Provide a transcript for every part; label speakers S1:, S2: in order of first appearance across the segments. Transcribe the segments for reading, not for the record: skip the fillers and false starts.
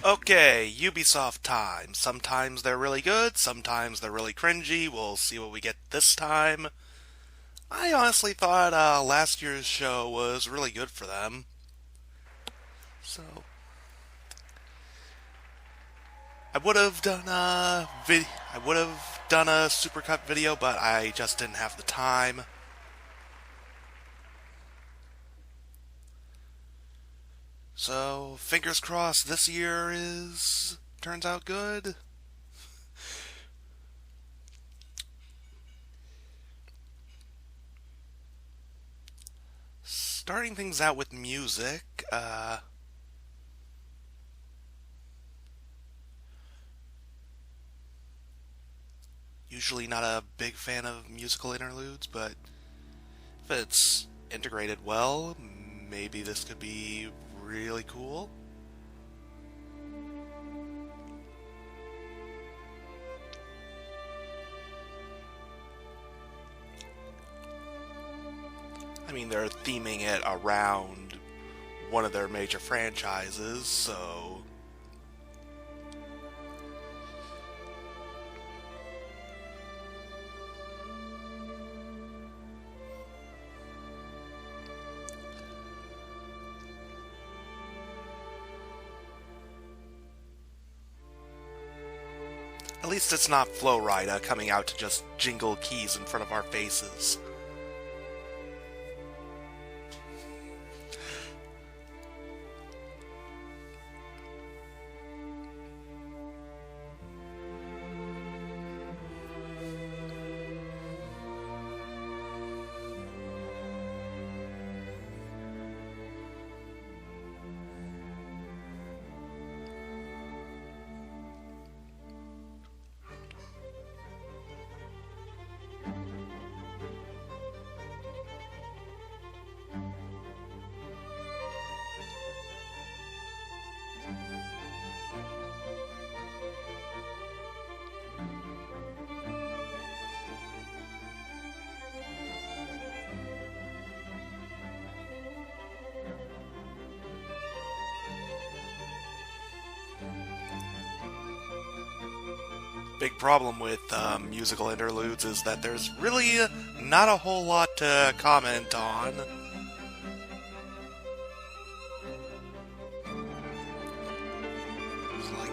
S1: Okay, Ubisoft time. Sometimes they're really good, sometimes they're really cringy. We'll see what we get this time. I honestly thought last year's show was really good for them. So, I would have done a supercut video, but I just didn't have the time. So, fingers crossed this year is turns out good. Starting things out with music, usually not a big fan of musical interludes, but if it's integrated well, maybe this could be really cool. I mean, they're theming it around one of their major franchises, so at least it's not Flow Rida coming out to just jingle keys in front of our faces. Big problem with musical interludes is that there's really not a whole lot to comment on. It's like,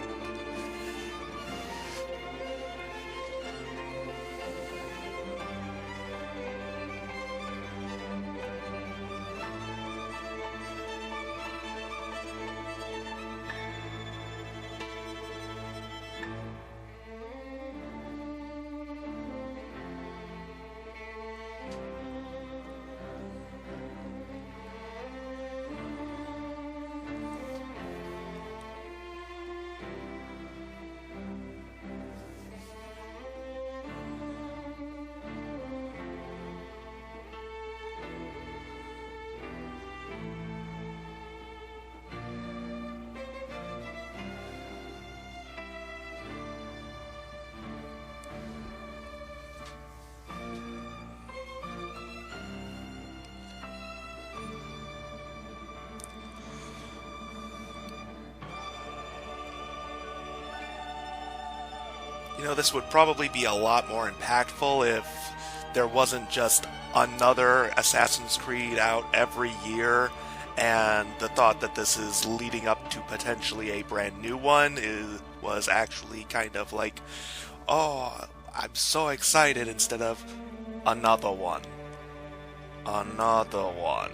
S1: this would probably be a lot more impactful if there wasn't just another Assassin's Creed out every year, and the thought that this is leading up to potentially a brand new one was actually kind of like, oh, I'm so excited, instead of another one. Another one.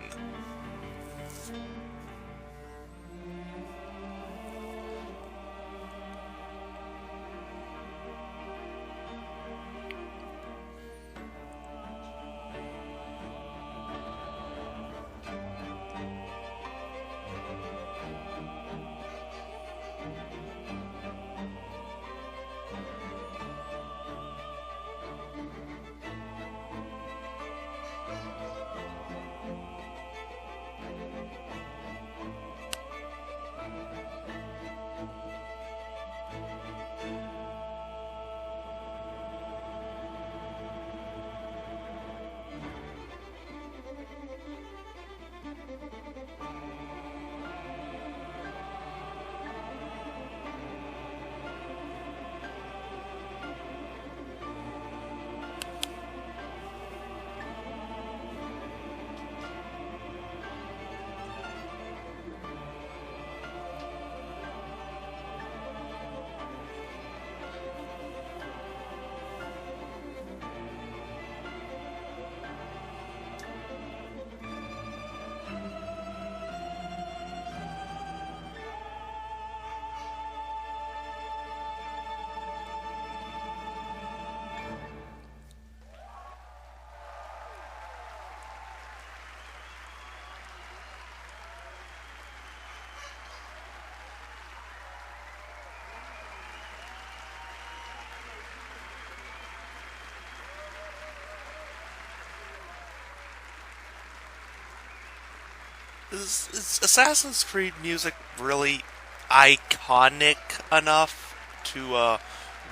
S1: Is Assassin's Creed music really iconic enough to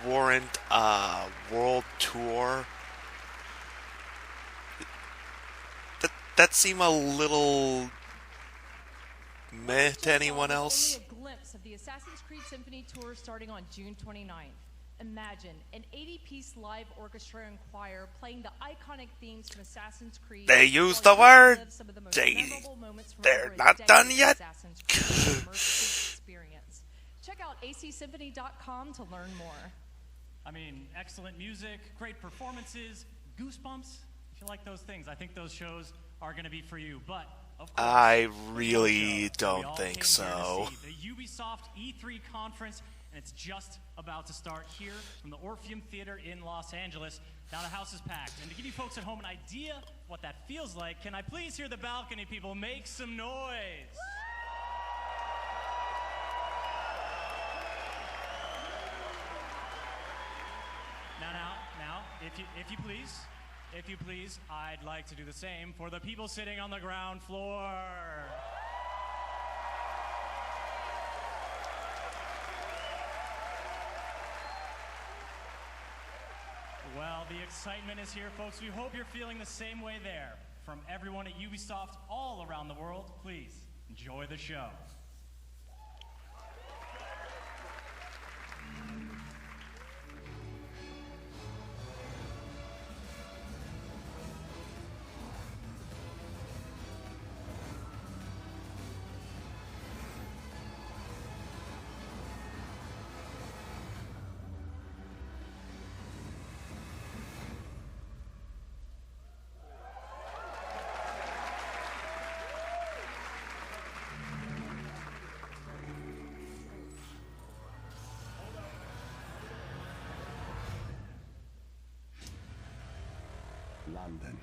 S1: warrant a world tour? That seem a little meh to anyone else.
S2: Only a glimpse of the Assassin's Creed Symphony Tour starting on June 29th. Imagine an 80-piece live orchestra and choir playing the iconic themes from Assassin's Creed.
S1: They use the word. They're not done yet.
S2: Check out acsymphony.com to learn more.
S3: I mean, excellent music, great performances, goosebumps. If you like those things, I think those shows are going to be for you. But of course,
S1: I really don't think so.
S3: The Ubisoft E3 conference, and it's just about to start here from the Orpheum Theater in Los Angeles. Now the house is packed, and to give you folks at home an idea what that feels like, can I please hear the balcony people make some noise? Now, if you please, I'd like to do the same for the people sitting on the ground floor. Well, the excitement is here, folks. We hope you're feeling the same way there. From everyone at Ubisoft all around the world, please enjoy the show.
S4: London.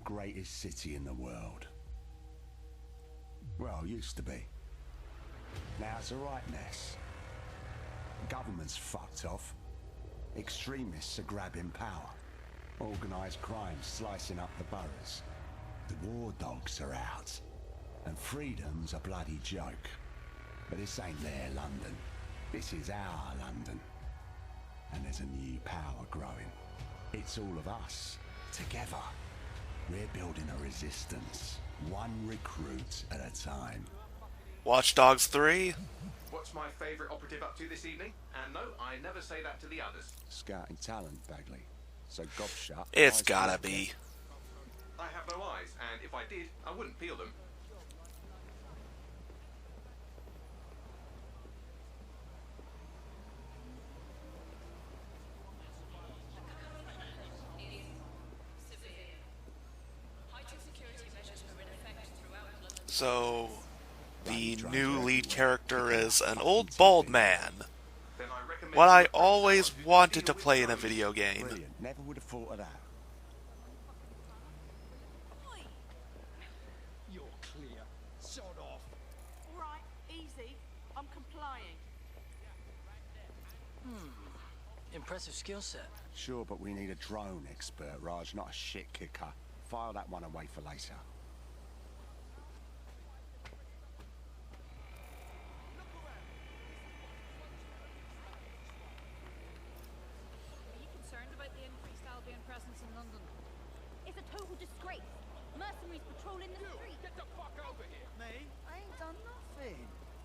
S4: Greatest city in the world. Well, used to be. Now it's a right mess. Government's fucked off. Extremists are grabbing power. Organised crime slicing up the boroughs. The war dogs are out. And freedom's a bloody joke. But this ain't their London. This is our London. And there's a new power growing. It's all of us, together. We're building a resistance, one recruit at a time.
S1: Watch Dogs 3?
S5: What's my favourite operative up to this evening? And no, I never say that to the others.
S4: Scouting talent, Bagley. So gob shut.
S1: It's gotta be.
S5: I have no eyes, and if I did, I wouldn't peel them.
S1: So, the new lead character is an old bald man. What I always wanted to play in a video game.
S4: Brilliant. Never would have thought of that.
S6: You're clear. Sod off.
S7: All right, easy. I'm complying.
S6: Impressive skill set.
S4: Sure, but we need a drone expert, Raj, not a shit kicker. File that one away for later.
S7: Presence in London. It's a total disgrace. Mercenaries patrolling the street.
S6: Get the fuck over here.
S7: Me? I ain't done nothing.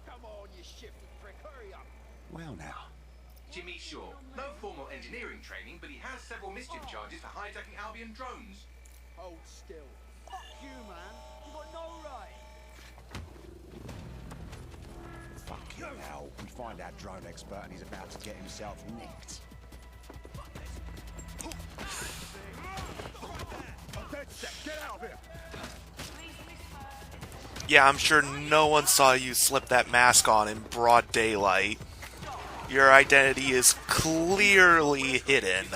S6: Come on, you shifty prick. Hurry up.
S4: Well now.
S5: Jimmy Shaw. No formal engineering training, but he has several mischief charges for hijacking Albion drones.
S6: Hold still. Fuck you, man. You got no right.
S4: Fucking hell. We find our drone expert and he's about to get himself nicked. Get out of here!
S1: Yeah, I'm sure no one saw you slip that mask on in broad daylight. Your identity is clearly hidden.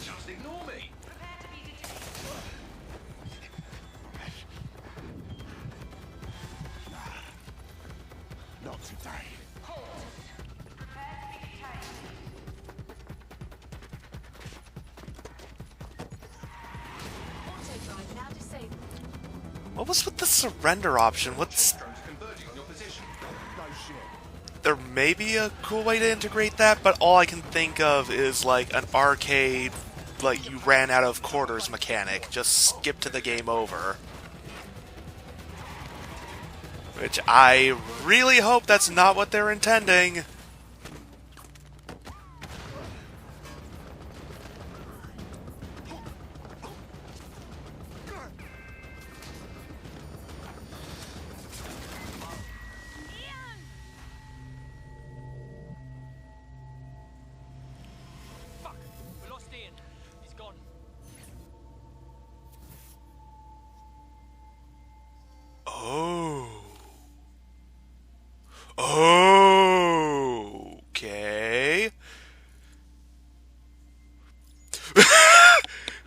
S5: Just ignore me.
S4: Not today.
S1: What was with the surrender option? What's...
S5: Drones are converging on your position.
S6: No shit.
S1: There may be a cool way to integrate that, but all I can think of is like an arcade, like you ran out of quarters mechanic. Just skip to the game over. Which I really hope that's not what they're intending.
S3: Fuck! We lost Ian. He's gone.
S1: Oh. Okay.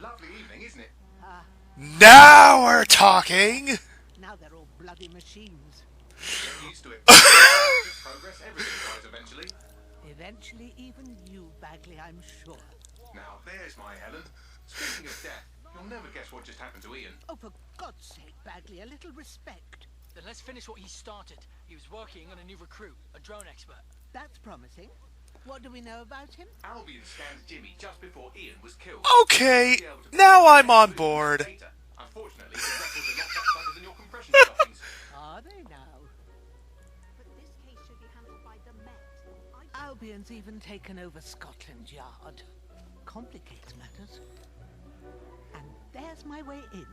S5: Lovely evening, isn't it?
S1: Now we're talking!
S6: Now they're all bloody machines.
S5: Get used to it. Progress, everything dies eventually.
S6: Eventually, even you, Bagley, I'm sure.
S5: Now, there's my Helen. Speaking of death, you'll never guess what just happened to Ian.
S6: Oh, for God's sake, Bagley, a little respect.
S8: Then let's finish what he started. He was working on a new recruit, a drone expert.
S6: That's promising. What do we know about him?
S5: Albion scanned Jimmy just before Ian was killed.
S1: Okay, now I'm on board.
S5: Unfortunately, the records are locked up tighter than your compression stockings.
S6: Are they now?
S7: But this case should be handled by the Met.
S6: Albion's even taken over Scotland Yard. Complicates matters. And there's my way in.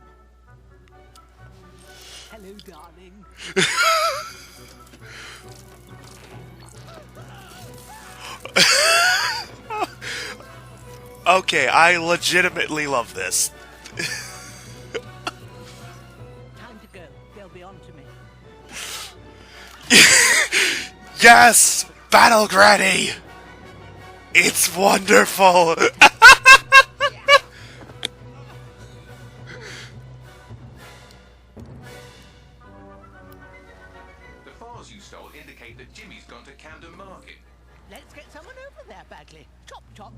S6: Hello, darling.
S1: Okay, I legitimately love this.
S6: Time to go. They'll be on to me.
S1: Yes! Battle Granny! It's wonderful!
S5: The files you stole indicate that Jimmy's gone to Camden Market.
S6: Let's get someone over there, Bagley. Chop, chop.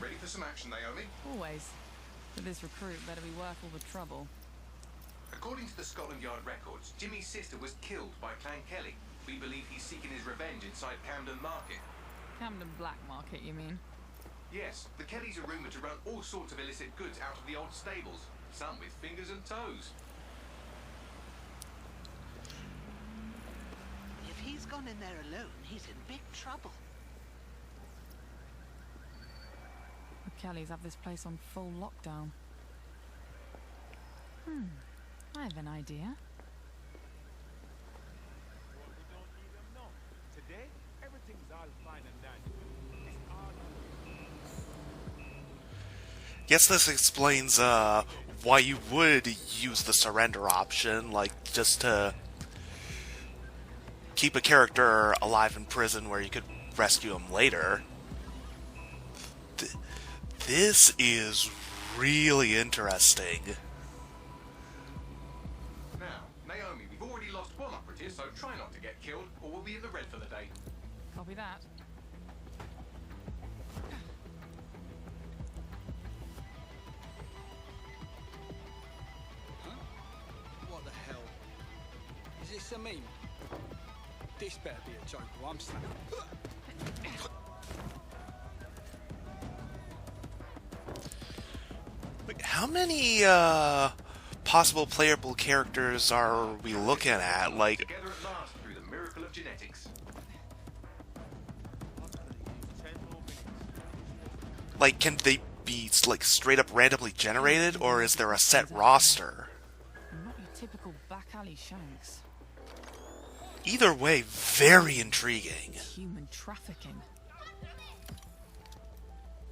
S5: Ready for some action, Naomi?
S2: Always. But this recruit better be worth all the trouble.
S5: According to the Scotland Yard records, Jimmy's sister was killed by Clan Kelly. We believe he's seeking his revenge inside Camden Market.
S2: Camden Black Market, you mean?
S5: Yes, the Kellys are rumoured to run all sorts of illicit goods out of the old stables, some with fingers and toes.
S6: If he's gone in there alone, he's in big trouble.
S2: The Kellys have this place on full lockdown. I have an idea.
S9: Today, everything's all fine and dandy. It's all
S1: Guess this explains why you would use the surrender option, like just to keep a character alive in prison where you could rescue him later. This is really interesting.
S5: Now, Naomi, we've already lost one operative, so try not to get killed, or we'll be in the red for the day.
S2: Copy that.
S8: What the hell? Is this a meme? This better be a joke or I'm snapping.
S1: Wait, how many possible playable characters are we looking at? Like,
S5: Together at last through the miracle of genetics.
S1: can they be like straight up randomly generated, or is there a set roster?
S2: Not your typical back alley shanks.
S1: Either way, very intriguing.
S2: Human trafficking.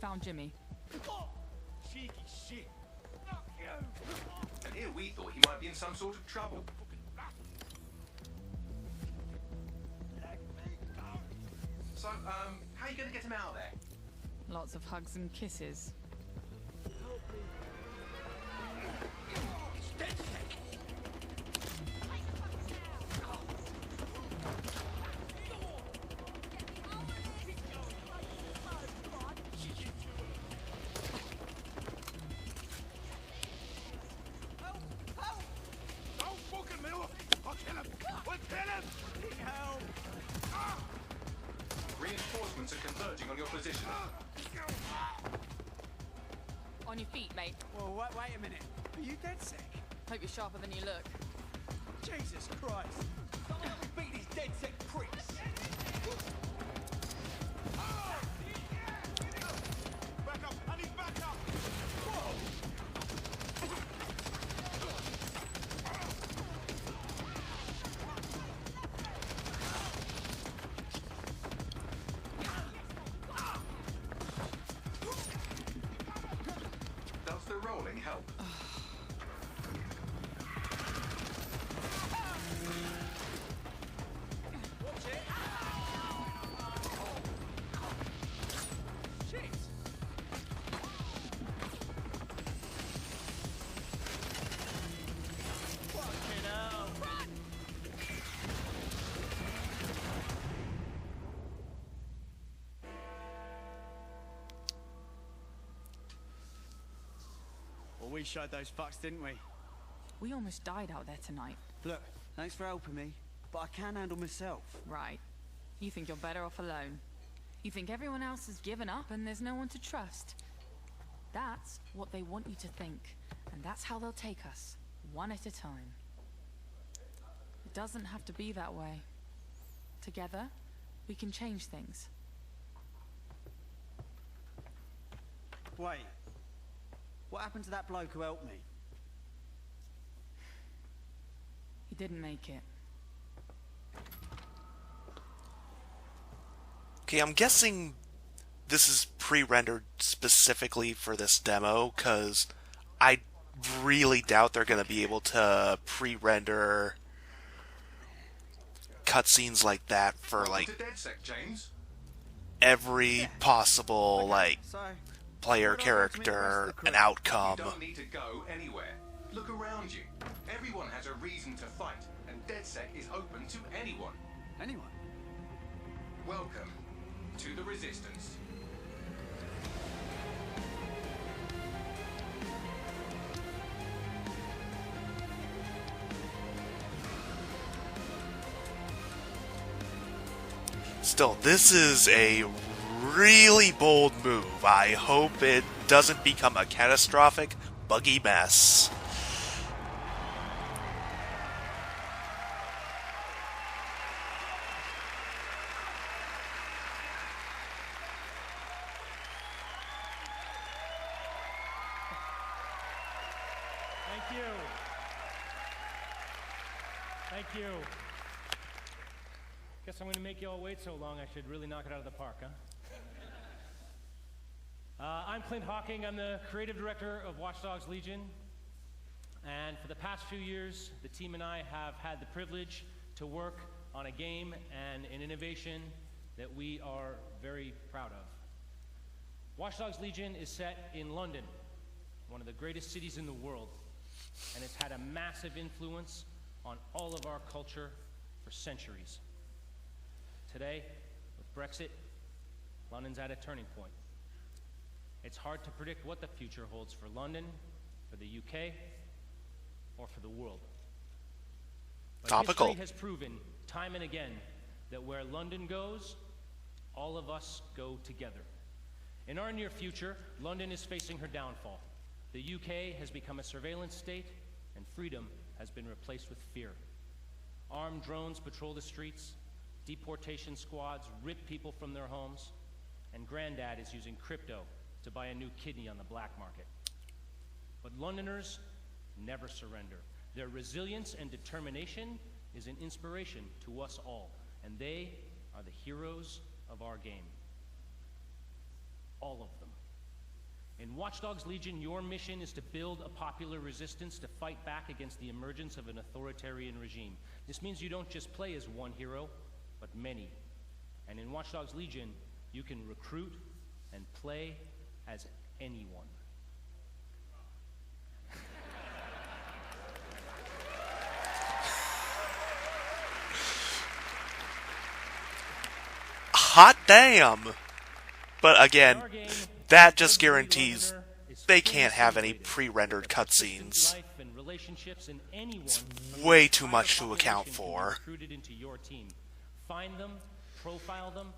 S2: Found Jimmy.
S9: cheeky shit.
S5: And here we thought he might be in some sort of trouble. So, how are you going to get him out of there?
S2: Lots of hugs and kisses.
S5: converging on your position.
S10: On your feet, mate.
S8: Well, wait a minute. Are you dead sick?
S10: Hope you're sharper than you look.
S8: Jesus Christ. Don't let me beat these dead sick pricks.
S9: Back up! I need back up!
S5: Does the rolling help?
S8: Well, we showed those fucks, didn't we?
S10: We almost died out there tonight.
S8: Look, thanks for helping me, but I can handle myself.
S10: Right. You think you're better off alone. You think everyone else has given up and there's no one to trust. That's what they want you to think. And that's how they'll take us, one at a time. It doesn't have to be that way. Together, we can change things.
S8: Wait. What happened to that bloke who helped me?
S10: He didn't make it.
S1: Okay, I'm guessing this is pre-rendered specifically for this demo, because I really doubt they're going to be able to pre-render cutscenes like that for, like,
S5: To DedSec, James.
S1: every possible, like,
S8: So,
S1: player
S8: what do I do to impress
S1: character
S8: the crew?
S1: and outcome.
S5: You don't need to go anywhere. Look around you. Everyone has a reason to fight, and DedSec is open to anyone.
S8: Anyone?
S5: Welcome to the Resistance.
S1: Still, this is a really bold move. I hope it doesn't become a catastrophic, buggy mess.
S3: Thank you. Thank you. Guess I'm going to make you all wait so long, I should really knock it out of the park, huh? I'm Clint Hawking. I'm the creative director of Watch Dogs Legion. And for the past few years, the team and I have had the privilege to work on a game and an innovation that we are very proud of. Watch Dogs Legion is set in London, one of the greatest cities in the world, and it's had a massive influence on all of our culture for centuries. Today, with Brexit, London's at a turning point. It's hard to predict what the future holds for London, for the UK, or for the world. But
S1: Topical.
S3: history has proven time and again that where London goes, all of us go together. In our near future, London is facing her downfall. The UK has become a surveillance state, and freedom has been replaced with fear. Armed drones patrol the streets, deportation squads rip people from their homes, and Granddad is using crypto to buy a new kidney on the black market. But Londoners never surrender. Their resilience and determination is an inspiration to us all, and they are the heroes of our game. All of them. In Watch Dogs Legion, your mission is to build a popular resistance to fight back against the emergence of an authoritarian regime. This means you don't just play as one hero, but many. And in Watch Dogs Legion, you can recruit and play as anyone.
S1: Hot damn! But again, that just guarantees they can't have any pre-rendered cutscenes. It's way too much to account for.
S3: Recruited into your team. Find them, profile them,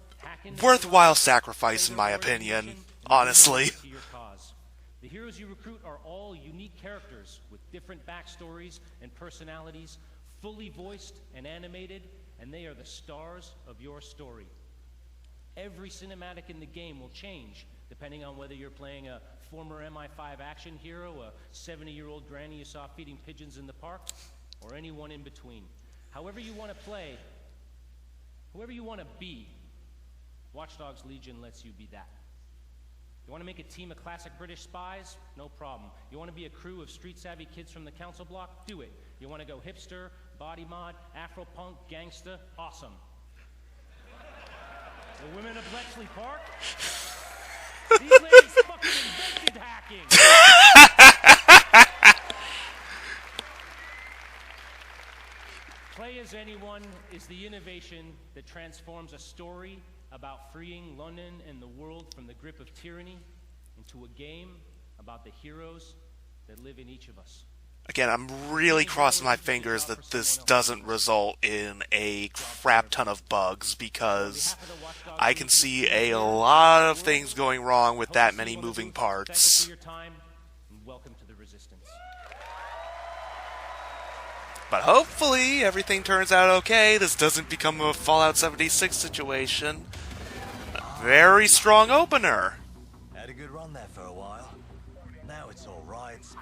S1: Worthwhile sacrifice, in my opinion, honestly.
S11: To your cause. The heroes you recruit are all unique characters with different backstories and personalities, fully voiced and animated, and they are the stars of your story. Every cinematic in the game will change depending on whether you're playing a former MI5 action hero, a 70-year-old granny you saw feeding pigeons in the park, or anyone in between. However you want to play, whoever you want to be, Watch Dogs Legion lets you be that. You want to make a team of classic British spies? No problem. You want to be a crew of street-savvy kids from the council block? Do it. You want to go hipster, body mod, Afro-punk, gangsta? Awesome. The women of Bletchley Park? These ladies fucking invented hacking! Play as Anyone is the innovation that transforms a story about freeing London and the world from the grip of tyranny into a game about the heroes that live in each of us.
S1: Again, I'm really crossing my fingers that this doesn't result in a crap ton of bugs, because I can see a lot of things going wrong with that many moving parts.
S11: Welcome to the Resistance.
S1: But hopefully everything turns out okay. This doesn't become a Fallout 76 situation. A very strong opener.
S12: Had a good run there for a while. Now it's all riots,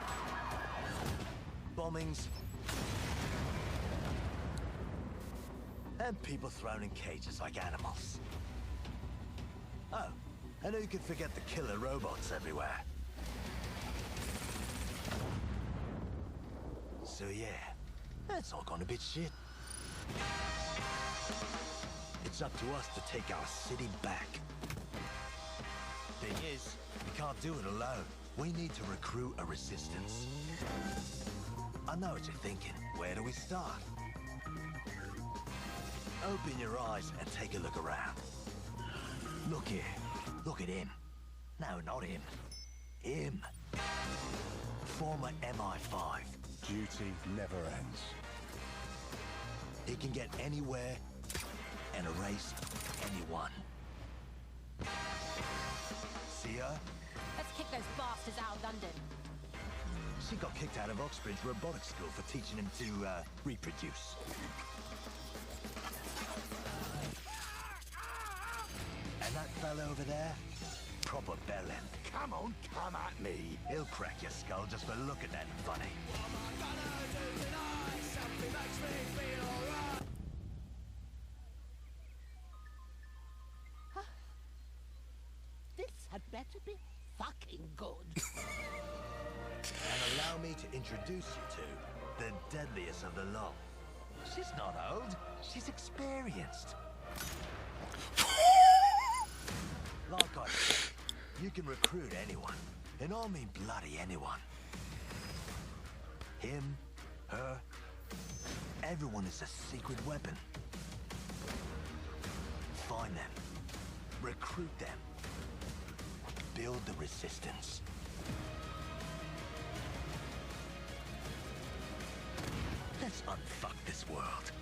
S12: bombings, and people thrown in cages like animals. Oh, and who could forget the killer robots everywhere? So yeah, that's all gone a bit shit. It's up to us to take our city back. Thing is, we can't do it alone. We need to recruit a resistance. I know what you're thinking. Where do we start? Open your eyes and take a look around. Look here. Look at him. No, not him. Him. Former MI5.
S4: Duty never ends.
S12: He can get anywhere and erase anyone. See her?
S7: Let's kick those bastards out of London.
S12: She got kicked out of Oxbridge Robotics School for teaching him to reproduce. And that fella over there? Proper bellend.
S4: Come on, come at me.
S12: He'll crack your skull just for looking at him funny.
S6: This had better be fucking good.
S12: And allow me to introduce you to the deadliest of the lot. She's not old, she's experienced. Like I said, you can recruit anyone, and I mean bloody anyone. Him, her, everyone is a secret weapon. Find them, recruit them, build the resistance. Let's unfuck this world.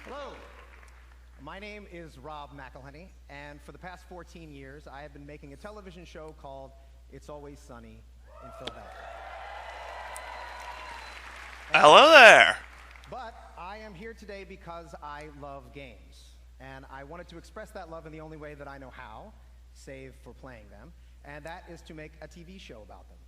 S13: Hello, my name is Rob McElhenney, and for the past 14 years, I have been making a television show called It's Always Sunny in Philadelphia.
S1: Hello there!
S13: But I am here today because I love games, and I wanted to express that love in the only way that I know how, save for playing them, and that is to make a TV show about them.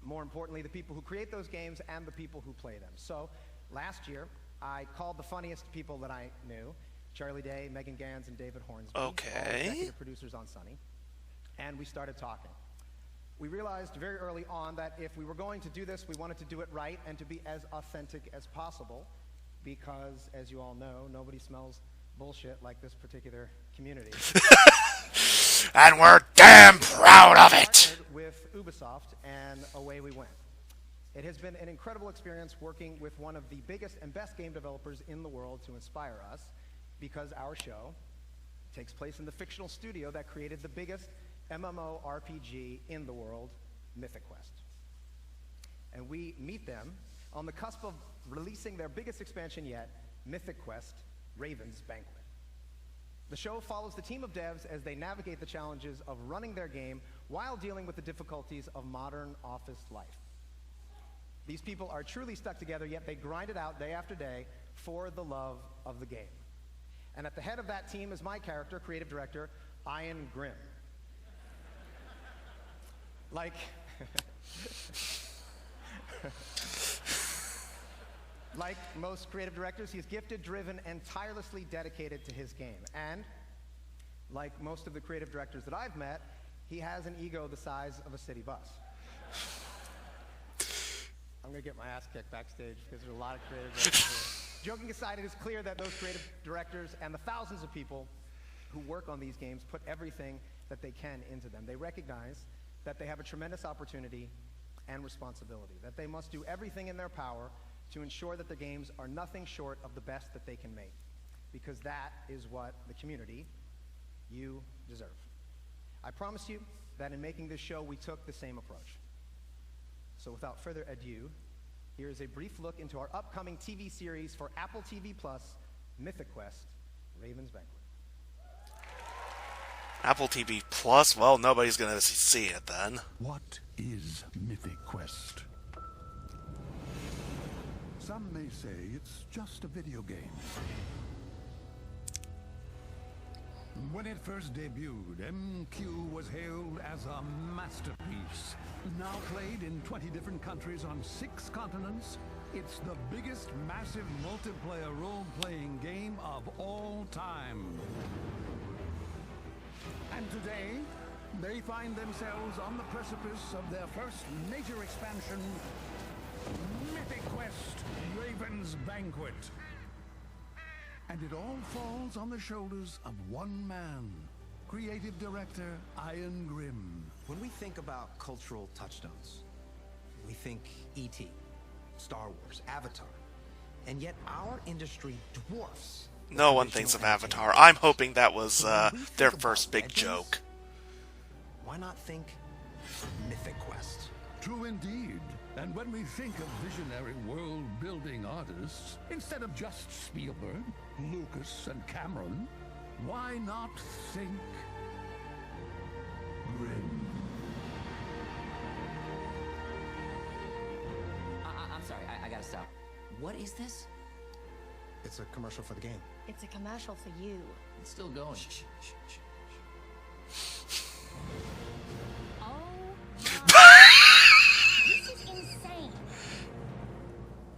S13: More importantly, the people who create those games and the people who play them. So, last year, I called the funniest people that I knew, Charlie Day, Megan Gans, and David Hornsby,
S1: Okay.
S13: all executive producers on Sunny, and we started talking. We realized very early on that if we were going to do this, we wanted to do it right and to be as authentic as possible, because, as you all know, nobody smells bullshit like this particular community.
S1: And we're damn proud of it!
S13: With Ubisoft, and away we went. It has been an incredible experience working with one of the biggest and best game developers in the world to inspire us, because our show takes place in the fictional studio that created the biggest MMORPG in the world, Mythic Quest. And we meet them on the cusp of releasing their biggest expansion yet, Mythic Quest: Raven's Banquet. The show follows the team of devs as they navigate the challenges of running their game while dealing with the difficulties of modern office life. These people are truly stuck together, yet they grind it out day after day for the love of the game. And at the head of that team is my character, creative director, Ian Grimm. Like most creative directors, he's gifted, driven, and tirelessly dedicated to his game. And like most of the creative directors that I've met, he has an ego the size of a city bus. I'm gonna get my ass kicked backstage because there's a lot of creative directors here. Joking aside, it is clear that those creative directors and the thousands of people who work on these games put everything that they can into them. They recognize that they have a tremendous opportunity and responsibility, that they must do everything in their power to ensure that the games are nothing short of the best that they can make, because that is what the community, you, deserve. I promise you that in making this show, we took the same approach. So without further ado, here is a brief look into our upcoming TV series for Apple TV+, Mythic Quest: Raven's Banquet.
S1: Apple TV Plus? Well, nobody's gonna see it then.
S4: What is Mythic Quest? Some may say it's just a video game. When it first debuted, MQ was hailed as a masterpiece. Now played in 20 different countries on 6 continents, it's the biggest massive multiplayer role-playing game of all time. And today, they find themselves on the precipice of their first major expansion, Mythic Quest: Raven's Banquet. And it all falls on the shoulders of one man, creative director Ian Grimm.
S14: When we think about cultural touchstones, we think E.T., Star Wars, Avatar, and yet our industry dwarfs.
S1: No one thinks of Avatar. I'm hoping that was their first big joke.
S14: Why not think Mythic Quest?
S4: True indeed. And when we think of visionary world-building artists, instead of just Spielberg, Lucas, and Cameron, why not think Grimm?
S15: I'm sorry, I gotta stop. What is this?
S14: It's a commercial for the game.
S16: It's a commercial for you.
S15: It's still going.
S16: This is insane.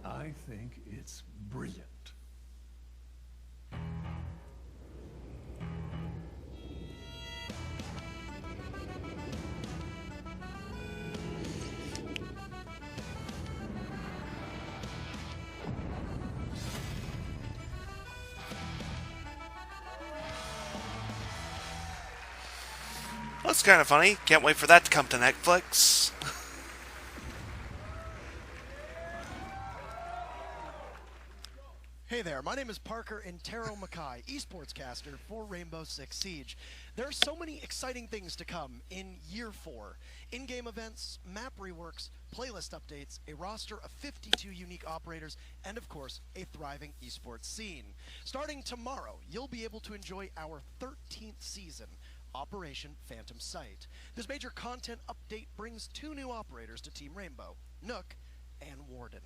S4: I think it's brilliant.
S1: That's kind of funny. Can't wait for that to come to Netflix.
S17: Hey there, my name is Parker Intero Mackay, esports caster for Rainbow Six Siege. There are so many exciting things to come in Year 4. In-game events, map reworks, playlist updates, a roster of 52 unique operators, and of course, a thriving esports scene. Starting tomorrow, you'll be able to enjoy our 13th season, Operation Phantom Sight. This major content update brings 2 new operators to Team Rainbow, Nook and Warden.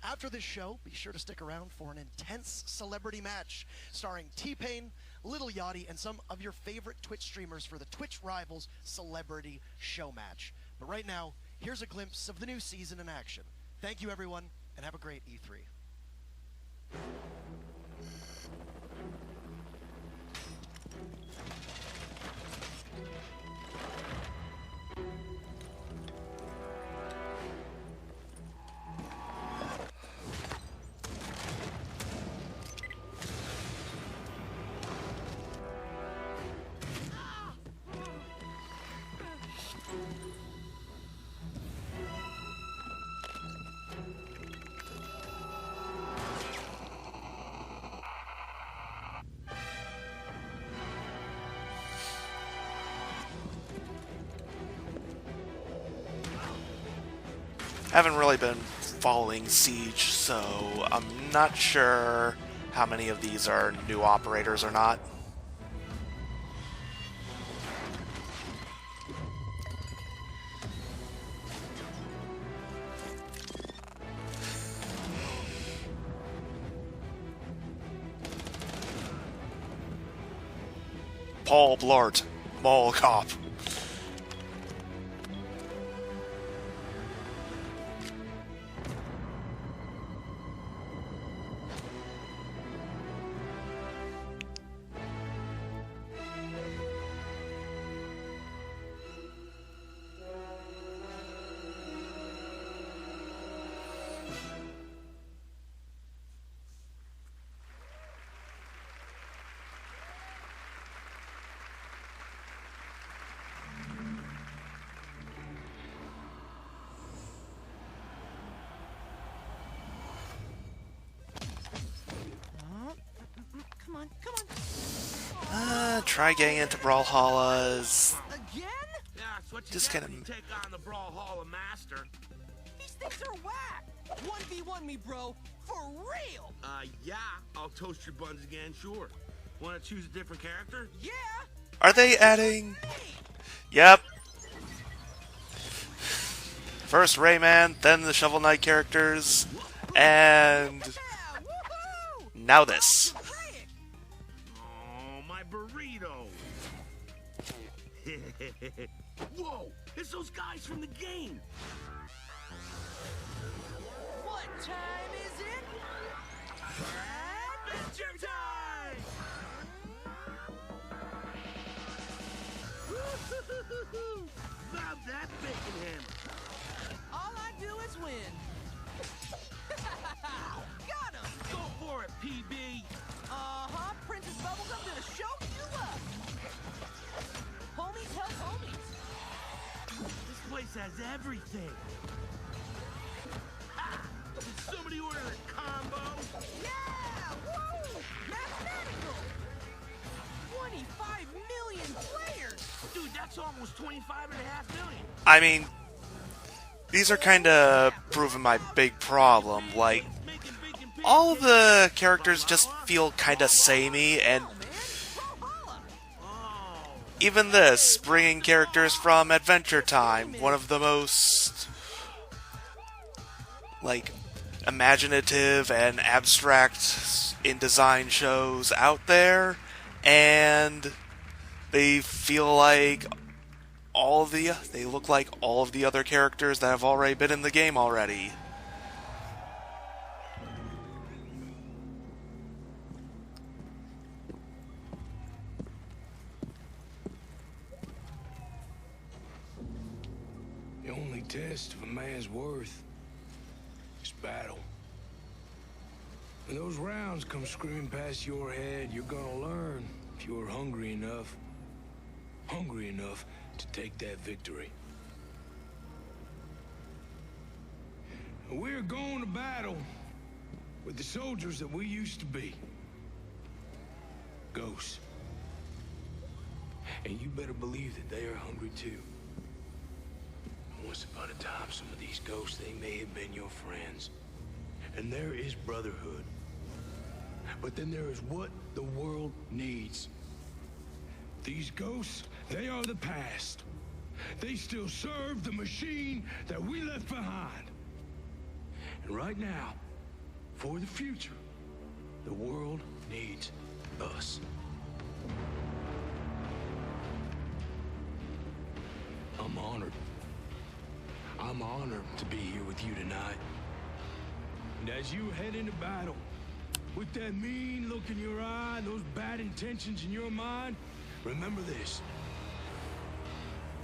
S17: After this show, be sure to stick around for an intense celebrity match starring T-Pain, Lil Yachty, and some of your favorite Twitch streamers for the Twitch Rivals Celebrity Show Match. But right now, here's a glimpse of the new season in action. Thank you, everyone, and have a great E3.
S1: Haven't really been following Siege, so I'm not sure how many of these are new operators or not. Paul Blart, Mall Cop. Try getting into Brawlhalla's.
S9: Again? Yeah, that's what you
S1: Just
S9: get
S1: kind
S9: when
S1: of.
S9: you take on the Brawlhalla Master.
S18: These things are whack! 1v1 me, bro. For real!
S9: Yeah, I'll toast your buns again, sure. Want to choose a different character?
S18: Yeah!
S1: Are they adding? Yep. First Rayman, then the Shovel Knight characters, and now this.
S9: Oh, my burrito! Whoa! It's those guys from the game!
S18: What time is it?
S9: Adventure time! Love that bacon hammer!
S18: All I do is win. Got him!
S9: Go for it, PB!
S18: Uh-huh, Princess Bubblegum gonna show you up! Homies help homies!
S9: This place has everything! Ha! Did somebody order a combo?
S18: Yeah! Woo! Mathematical! 25 million players!
S9: Dude, that's almost 25.5 million!
S1: I mean, these are kind of proving my big problem. Like, all of the characters just feel kind of samey, and even this, bringing characters from Adventure Time, one of the most, like, imaginative and abstract in design shows out there, and they feel like they look like all of the other characters that have already been in the game already.
S19: The only test of a man's worth is battle. When those rounds come screaming past your head, you're gonna learn if you're hungry enough to take that victory. And we're going to battle with the soldiers that we used to be. Ghosts. And you better believe that they are hungry too. Once upon a time, some of these ghosts, they may have been your friends. And there is brotherhood. But then there is what the world needs. These ghosts, they are the past. They still serve the machine that we left behind. And right now, for the future, the world needs us. I'm honored. I'm honored to be here with you tonight. And as you head into battle, With that mean look in your eye, those bad intentions in your mind, remember this.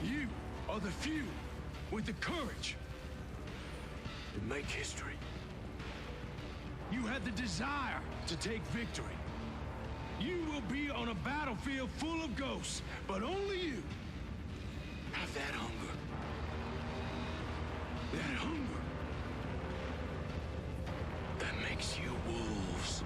S19: You are the few with the courage to make history. You have the desire to take victory. You will be on a battlefield full of ghosts, but only you have that hunger. That hunger that makes you wolves.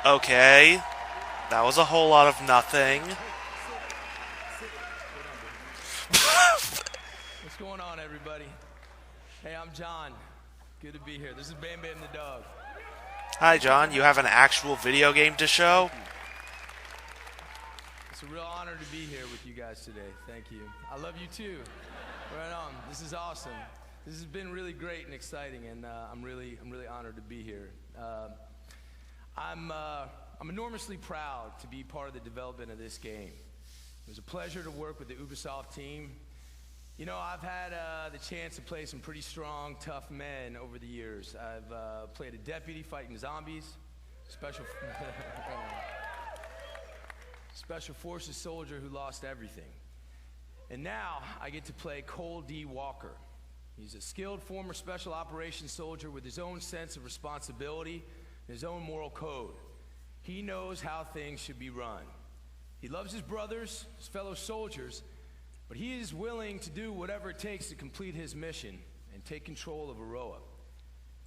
S1: Okay, that was a whole lot of nothing.
S20: What's going on, everybody? Hey, I'm John. Good to be here. This is Bam Bam the dog.
S1: Hi, John. You have an actual video game to show?
S20: It's a real honor to be here with you guys today. Thank you. I love you too. Right on. This is awesome. This has been really great and exciting, and I'm really honored to be here. I'm enormously proud to be part of the development of this game. It was a pleasure to work with the Ubisoft team. You know, I've had the chance to play some pretty strong, tough men over the years. I've played a deputy fighting zombies, special forces soldier who lost everything. And now I get to play Cole D. Walker. He's a skilled former special operations soldier with his own sense of responsibility and his own moral code. He knows how things should be run. He loves his brothers, his fellow soldiers, but he is willing to do whatever it takes to complete his mission and take control of Aroa.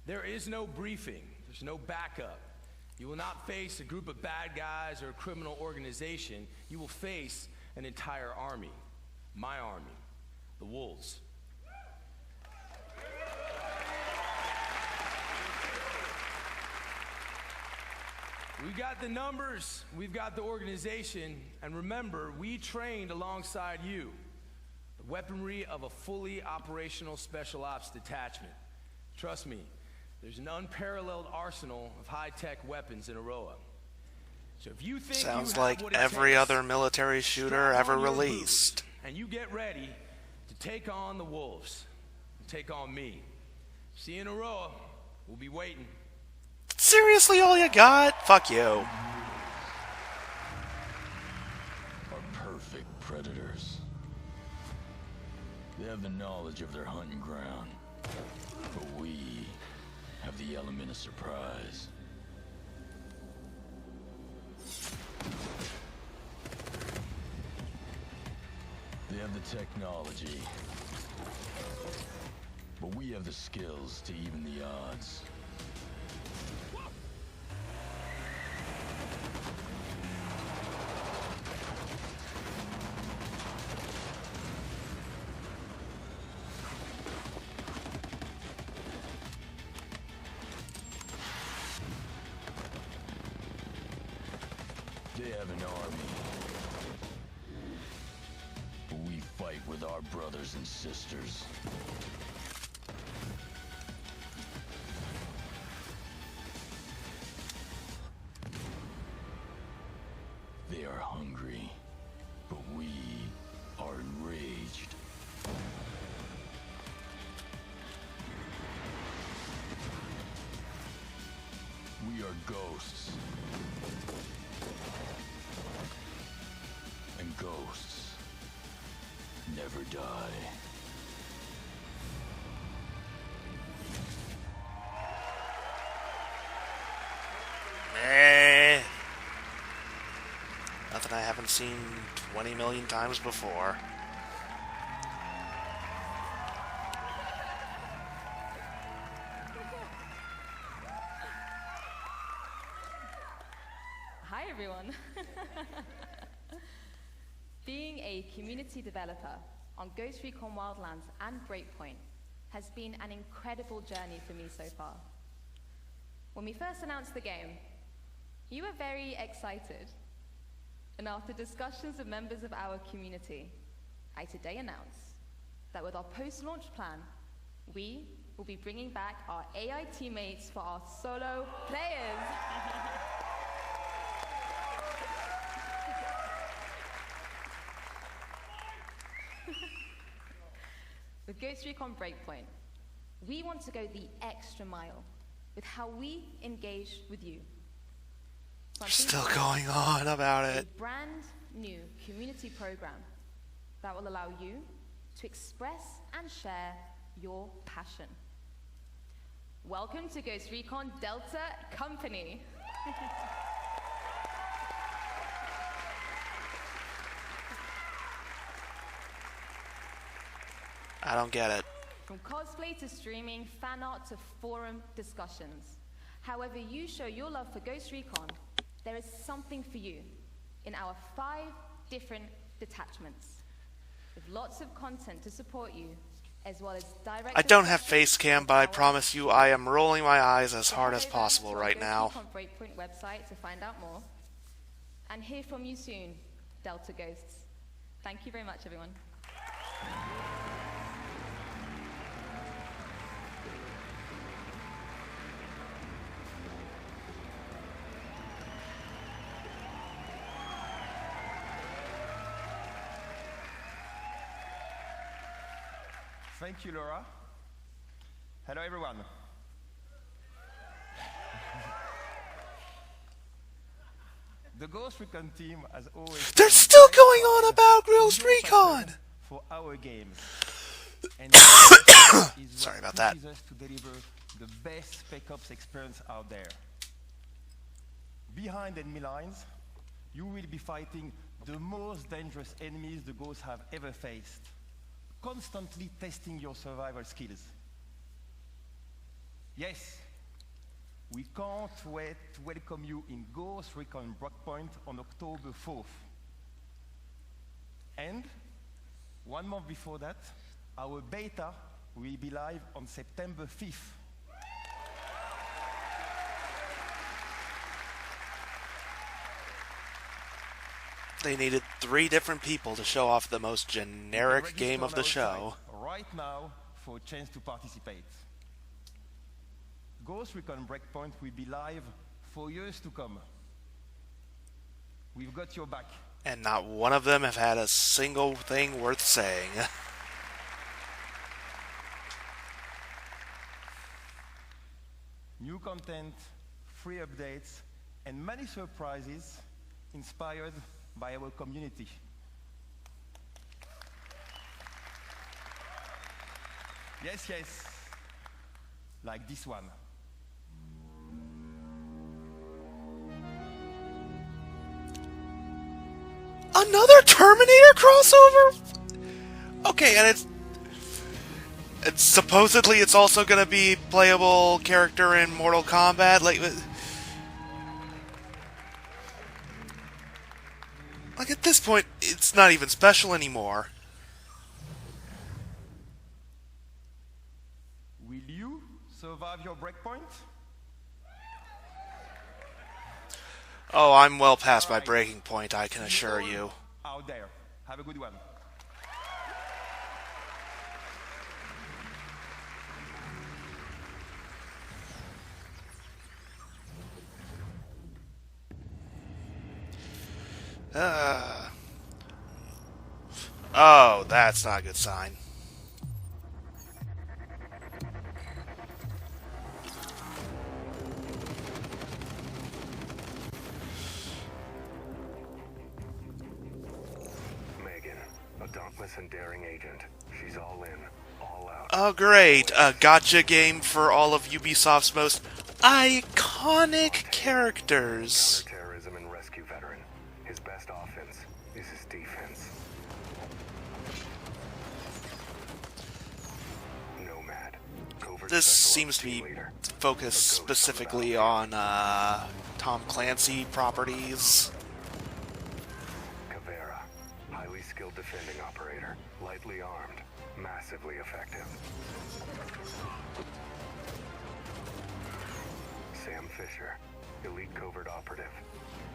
S20: There is no briefing. There's no backup. You will not face a group of bad guys or a criminal organization. You will face an entire army. My army. The Wolves. We've got the numbers, we've got the organization, and remember, we trained alongside you. The weaponry of a fully operational special ops detachment. Trust me, there's an unparalleled arsenal of high-tech weapons in Aroa. So if you think
S1: Sounds
S20: you
S1: like
S20: have what it
S1: every
S20: takes,
S1: other military shooter
S20: strap
S1: ever
S20: on your
S1: released.
S20: boots, and you get ready to take on the Wolves, and take on me. See you in Aroa. We'll be waiting.
S1: Seriously, all you got? Fuck you.
S21: Are perfect predators. They have the knowledge of their hunting ground, but we have the element of surprise. They have the technology, but we have the skills to even the odds. They have an army, but we fight with our brothers and sisters. They are hungry, but we are enraged. We are ghosts. And ghosts never die.
S1: Meh. Nothing I haven't seen 20 million times before.
S22: Hi everyone. Being a community developer on Ghost Recon Wildlands and Breakpoint has been an incredible journey for me so far. When we first announced the game, you were very excited. And after discussions with members of our community, I today announce that with our post-launch plan, we will be bringing back our AI teammates for our solo players. With Ghost Recon Breakpoint, we want to go the extra mile with how we engage with you. So I'm
S1: Still
S22: pleased to
S1: going on about
S22: announce
S1: it.
S22: a brand new community program that will allow you to express and share your passion. Welcome to Ghost Recon Delta Company.
S1: I don't get it.
S22: From cosplay to streaming, fan art to forum discussions. However you show your love for Ghost Recon, there is something for you in our 5 different detachments, with lots of content to support you, as well as direct...
S1: I don't have face cam, but I promise you I am rolling my eyes as hard as possible right now.
S22: Ghost Recon Breakpoint website to find out more, and hear from you soon, Delta Ghosts. Thank you very much, everyone.
S2: Thank you, Laura. Hello, everyone. The Ghost Recon team has always...
S1: They're still going on about Ghost Recon!
S2: ...for our games. And
S1: sorry about that.
S2: ...us to deliver the best Spec Ops experience out there. Behind enemy lines, you will be fighting the most dangerous enemies the Ghosts have ever faced, constantly testing your survival skills. Yes, we can't wait to welcome you in Ghost Recon Breakpoint on October 4th. And 1 month before that, our beta will be live on September 5th.
S1: They needed 3 different people to show off the most generic game of the show.
S2: Right now for a chance to participate. Ghost Recon Breakpoint will be live for years to come. We've got your back.
S1: And not one of them have had a single thing worth saying.
S2: New content, free updates, and many surprises inspired by our community. Yes, yes, like this one.
S1: Another Terminator crossover? Okay, and it's supposedly it's also going to be playable character in Mortal Kombat. Like at this point, it's not even special anymore.
S2: Will you survive your breakpoint?
S1: Oh, I'm well past my breaking point, I can assure you.
S2: Out there. Have a good one.
S1: Oh, that's not a good sign.
S10: Megan, a dauntless and daring agent. She's all in, all out.
S1: Oh, great. A gotcha game for all of Ubisoft's most iconic characters.
S10: Counterterrorism and rescue veteran. His best offense is his defense. Nomad.
S1: This seems to be focused specifically on Tom Clancy properties.
S10: Caveira. Highly skilled defending operator. Lightly armed. Massively effective. Sam Fisher. Elite covert operative.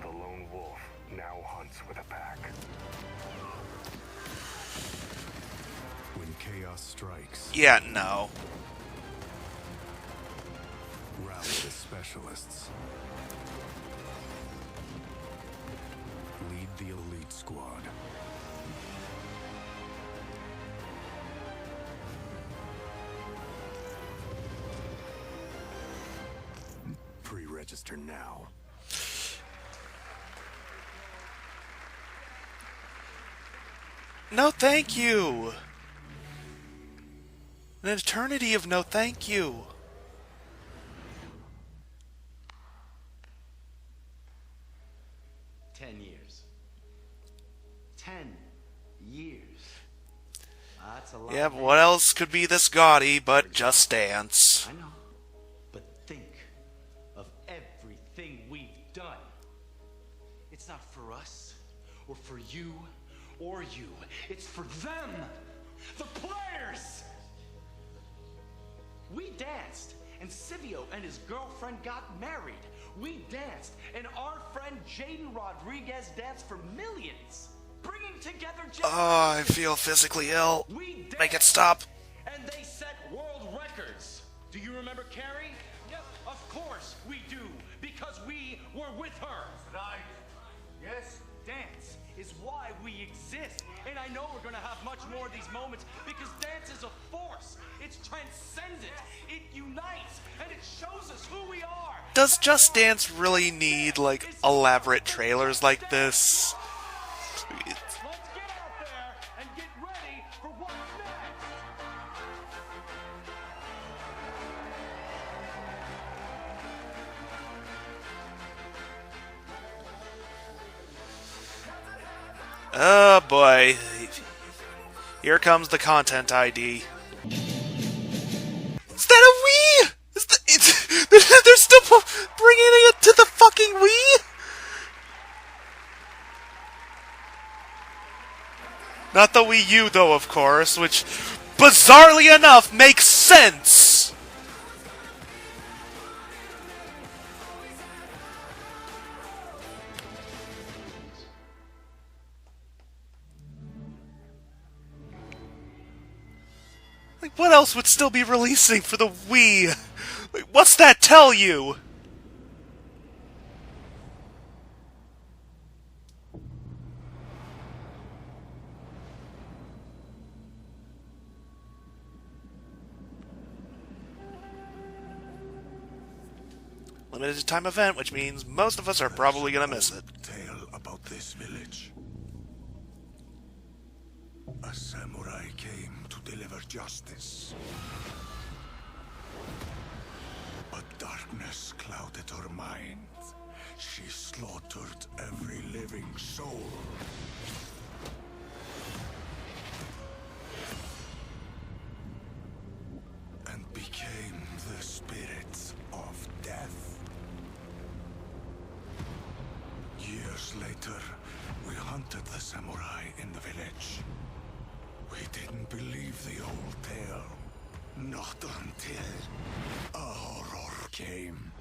S10: The lone wolf now hunts with a pack.
S4: When chaos strikes,
S1: Yeah, no.
S4: rally the specialists. Lead the elite squad. register now.
S1: No thank you! An eternity of no thank you!
S5: 10 years. 10 years. That's a lot.
S1: Yeah, but what else could be this gaudy but Just Dance?
S5: I know. But think of everything we've done. It's not for us, or for you, or you. It's for them. The players! We danced, and Silvio and his girlfriend got married. We danced, and our friend Jaden Rodriguez danced for millions. Bringing together
S1: Oh, I feel physically ill. Make it stop.
S5: and they set world records. Do you remember Carrie? Yep. Of course we do, because we were with her. Right. Yes. Dance is why we exist. And I know we're gonna have much more of these moments because dance is a force. It's transcendent. It unites and it shows us who we are.
S1: Does Just Dance really need, like, elaborate trailers like this? Oh boy. Here comes the content ID. Is that a Wii? They're still bringing it to the fucking Wii? Not the Wii U, though, of course, which, bizarrely enough, makes sense! Like, what else would still be releasing for the Wii? Like, what's that tell you? Limited time event, which means most of us are probably gonna miss it.
S4: Tale about this village. A samurai came to deliver justice. But darkness clouded her mind. She slaughtered every living soul. And became the spirit of death. Years later, we hunted the samurai in the village. We didn't believe the old tale. Not until a horror came.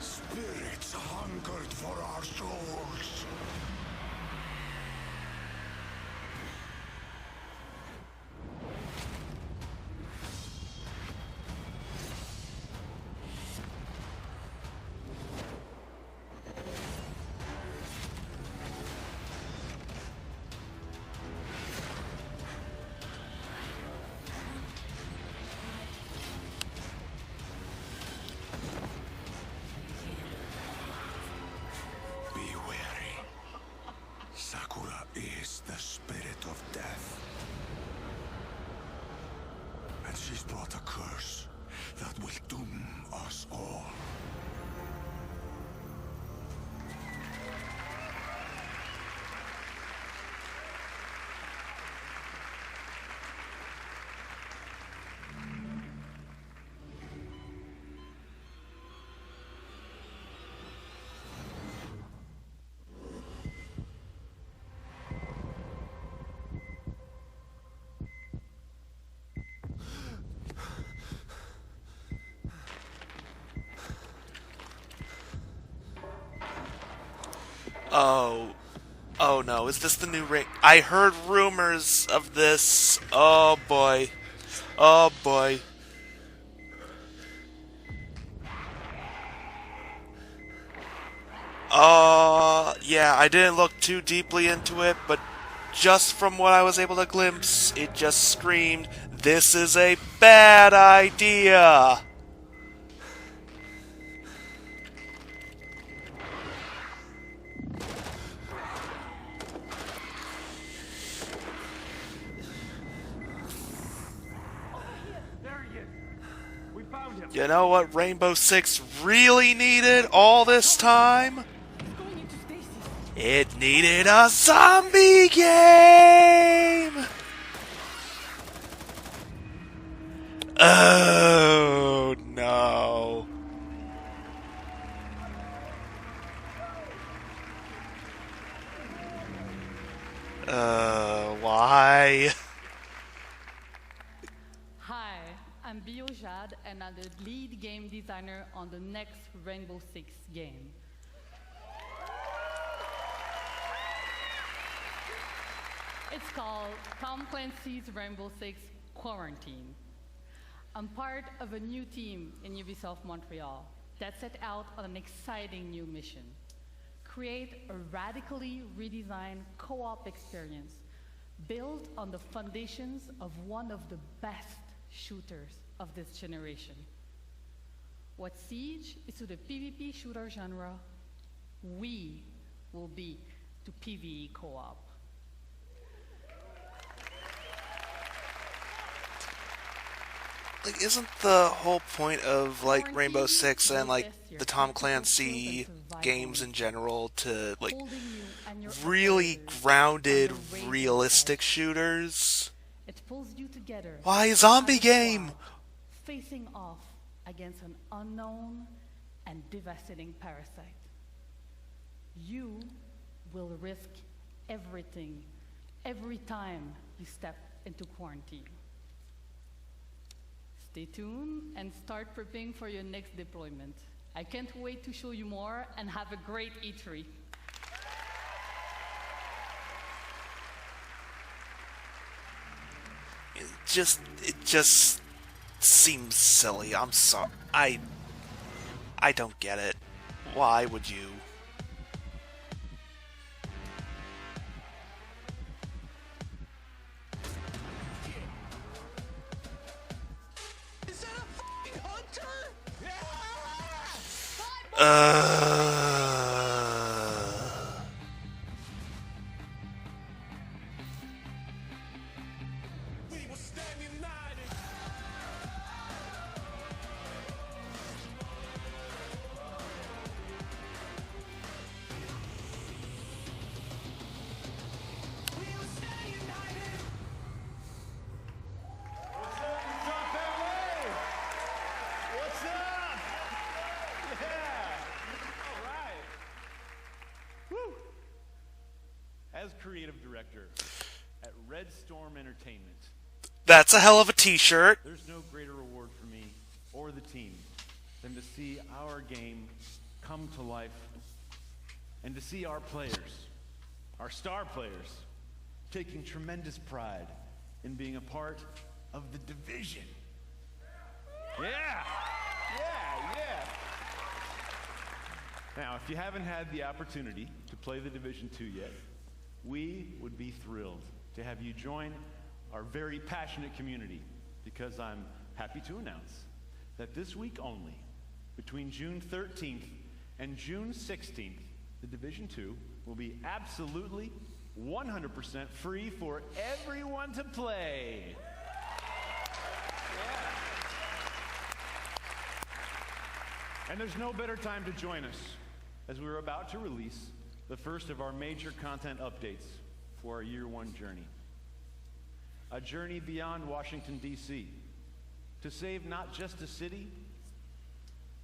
S4: Spirits hungered for our souls. Sakura is the spirit of death. And she's brought a curse that will doom us all.
S1: Oh no, is this the new ring? I heard rumors of this. Oh boy. Oh boy. Yeah, I didn't look too deeply into it, but just from what I was able to glimpse, it just screamed, "This is a bad idea!" You know what Rainbow Six really needed all this time? It needed a zombie game! Oh no. Why?
S3: Hi, I'm Biojad, and I'm the lead game designer on the next Rainbow Six game. It's called Tom Clancy's Rainbow Six Quarantine. I'm part of a new team in Ubisoft Montreal that set out on an exciting new mission. Create a radically redesigned co-op experience built on the foundations of one of the best shooters of this generation. What Siege is to the PvP shooter genre, we will be to PvE co-op.
S1: Like, isn't the whole point of, like, Rainbow Six and, like, the Tom Clancy games in general to, like, really grounded, realistic shooters?
S3: It pulls you together.
S1: Why a zombie game?
S3: Facing off against an unknown and devastating parasite. You will risk everything every time you step into quarantine. Stay tuned and start prepping for your next deployment. I can't wait to show you more, and have a great E3.
S1: It just seems silly. I'm sorry. I don't get it. Why would you?
S8: As creative director at Red Storm Entertainment,
S1: That's a hell of a t-shirt.
S8: there's no greater reward for me or the team than to see our game come to life and to see our players, our star players, taking tremendous pride in being a part of the Division. Yeah! Now, if you haven't had the opportunity to play the Division 2 yet, we would be thrilled to have you join our very passionate community, because I'm happy to announce that this week only, between June 13th and June 16th, the Division 2 will be absolutely 100% free for everyone to play. And there's no better time to join us, as we're about to release the first of our major content updates for our year one journey. A journey beyond Washington, D.C., to save not just a city,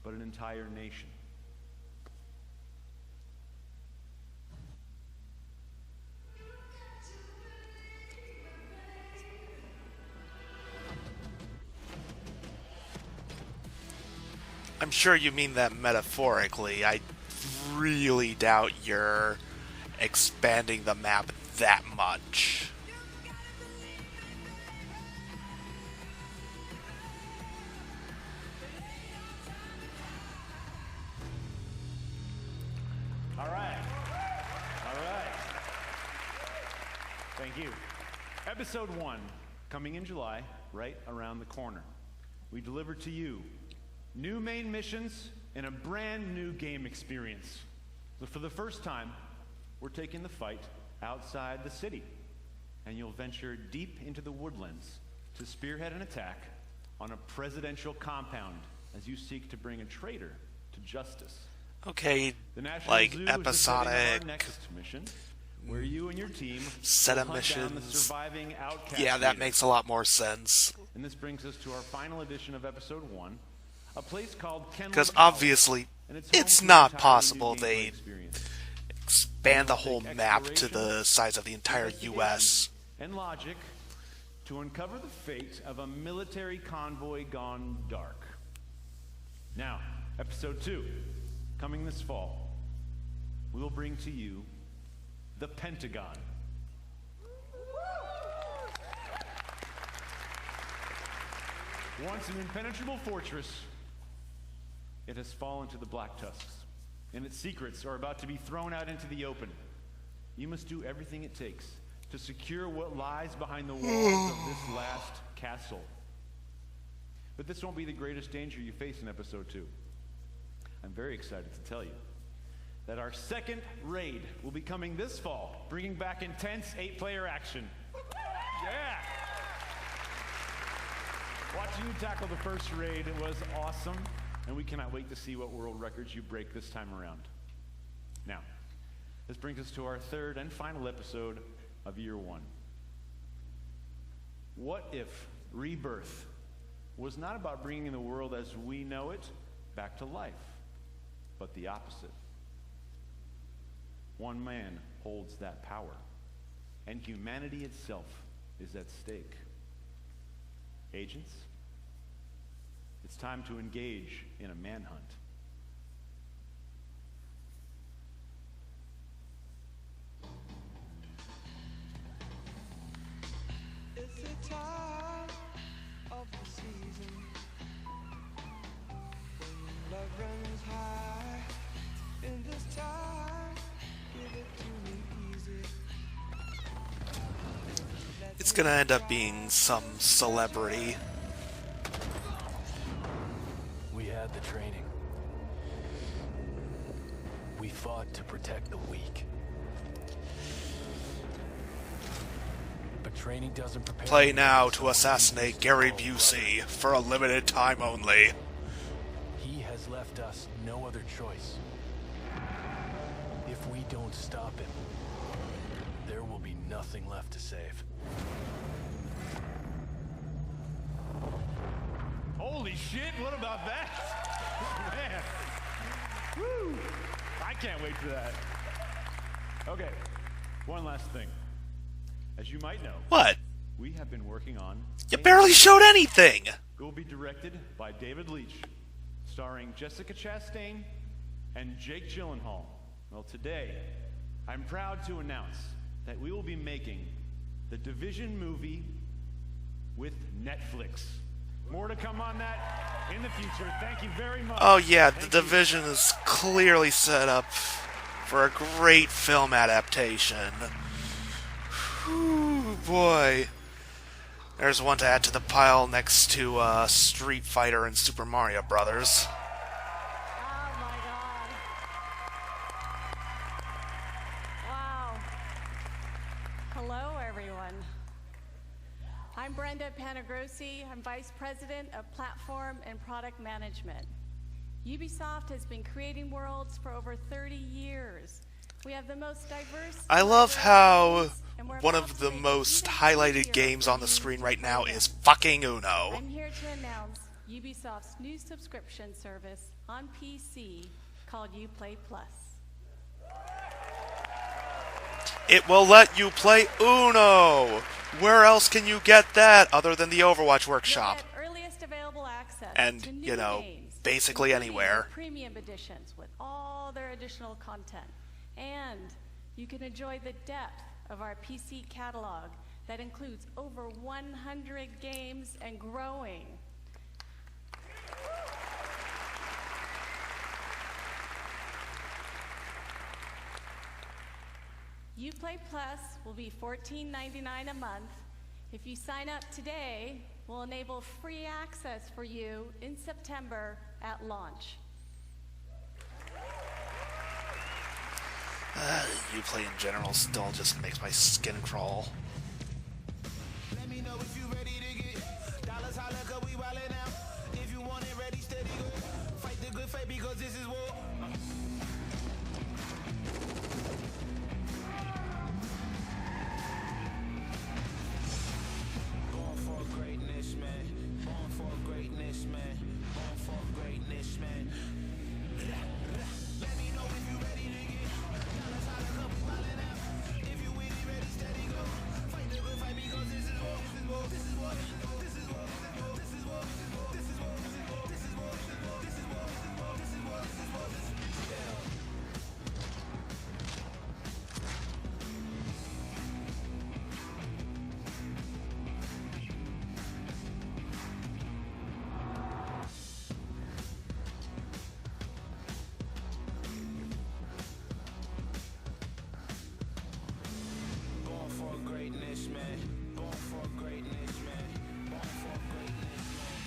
S8: but an entire nation.
S1: I'm sure you mean that metaphorically. I really doubt you're expanding the map that much.
S8: Thank you. Episode 1, coming in July, right around the corner. We deliver to you new main missions and a brand new game experience. So for the first time, we're taking the fight outside the city, and you'll venture deep into the woodlands to spearhead an attack on a presidential compound as you seek to bring a traitor to justice.
S1: Okay,
S8: The National
S1: like
S8: Zoo is the setting of
S1: episodic
S8: our next mission, where you and your team
S1: set
S8: will
S1: of
S8: hunt down the
S1: missions.
S8: surviving outcast
S1: Yeah, that
S8: leader.
S1: makes a lot more sense.
S8: And this brings us to our final edition of episode 1, a place called Kenwood
S1: Because
S8: College,
S1: obviously,
S8: and home
S1: it's
S8: to an
S1: not
S8: entirely
S1: possible
S8: new gameplay
S1: they
S8: experience.
S1: expand the whole map to the size of the entire U.S.
S8: And logic to uncover the fate of a military convoy gone dark. Now, episode 2, coming this fall, we will bring to you the Pentagon. Once an impenetrable fortress, it has fallen to the Black Tusks, and its secrets are about to be thrown out into the open. You must do everything it takes to secure what lies behind the walls of this last castle. But this won't be the greatest danger you face in episode 2. I'm very excited to tell you that our second raid will be coming this fall, bringing back intense 8-player action. Yeah! Watching you tackle the first raid was awesome, and we cannot wait to see what world records you break this time around. Now, this brings us to our third and final episode of Year 1. What if Rebirth was not about bringing the world as we know it back to life, but the opposite? One man holds that power, and humanity itself is at stake. Agents, it's time to engage in a manhunt.
S7: It's the time of the season when love runs high. In this time, give it to me easy.
S1: It's gonna end up being some celebrity.
S21: We had the training. We fought to protect the weak. But training doesn't prepare.
S1: Play now to assassinate Gary Busey for a limited time only.
S21: He has left us no other choice. If we don't stop him, there will be nothing left to save.
S8: Holy shit, what about that? Man. Woo! I can't wait for that. Okay, one last thing. As you might know,
S1: What?
S8: we have been working on...
S1: You barely showed anything!
S8: It will be directed by David Leitch, starring Jessica Chastain and Jake Gyllenhaal. Well, today, I'm proud to announce that we will be making the Division movie with Netflix. More to come on that in the future. Thank you very much.
S1: Oh yeah, The Division is clearly set up for a great film adaptation. Whew, boy. There's one to add to the pile next to Street Fighter and Super Mario Brothers.
S11: Wow. Hello, everyone. I'm Brenda Panagrossi. I'm Vice President of Platform and Product Management. Ubisoft has been creating worlds for over 30 years. We have the most diverse...
S1: I love how one of the most highlighted games on the screen right now is fucking Uno.
S11: I'm here to announce Ubisoft's new subscription service on PC called Uplay Plus.
S1: It will let you play Uno! Where else can you get that other than the Overwatch Workshop?
S11: Earliest available access
S1: And,
S11: to new
S1: you know,
S11: games,
S1: basically
S11: including
S1: anywhere.
S11: Premium editions with all their additional content. And you can enjoy the depth of our PC catalog that includes over 100 games and growing. Uplay Plus will be $14.99 a month. If you sign up today, we'll enable free access for you in September at launch.
S1: Uplay in general still just makes my skin crawl.
S7: Let me know if you ready to get dollars, holla, 'cause we wildin' out. If you want it ready, steady, go. Fight the good fight because this is war. Born for greatness, man. Born for greatness, man. Born for greatness, man. Let me know if you ready to get dollars, holla, 'cause we wildin' out. If you with it, ready, steady, go. Fight the good fight because this is war. This is war. This is war. This is war. This is war. This is war. This is war. This is war. This is war. This is war. Born for greatness, man. Born for greatness, man. Born for greatness, man.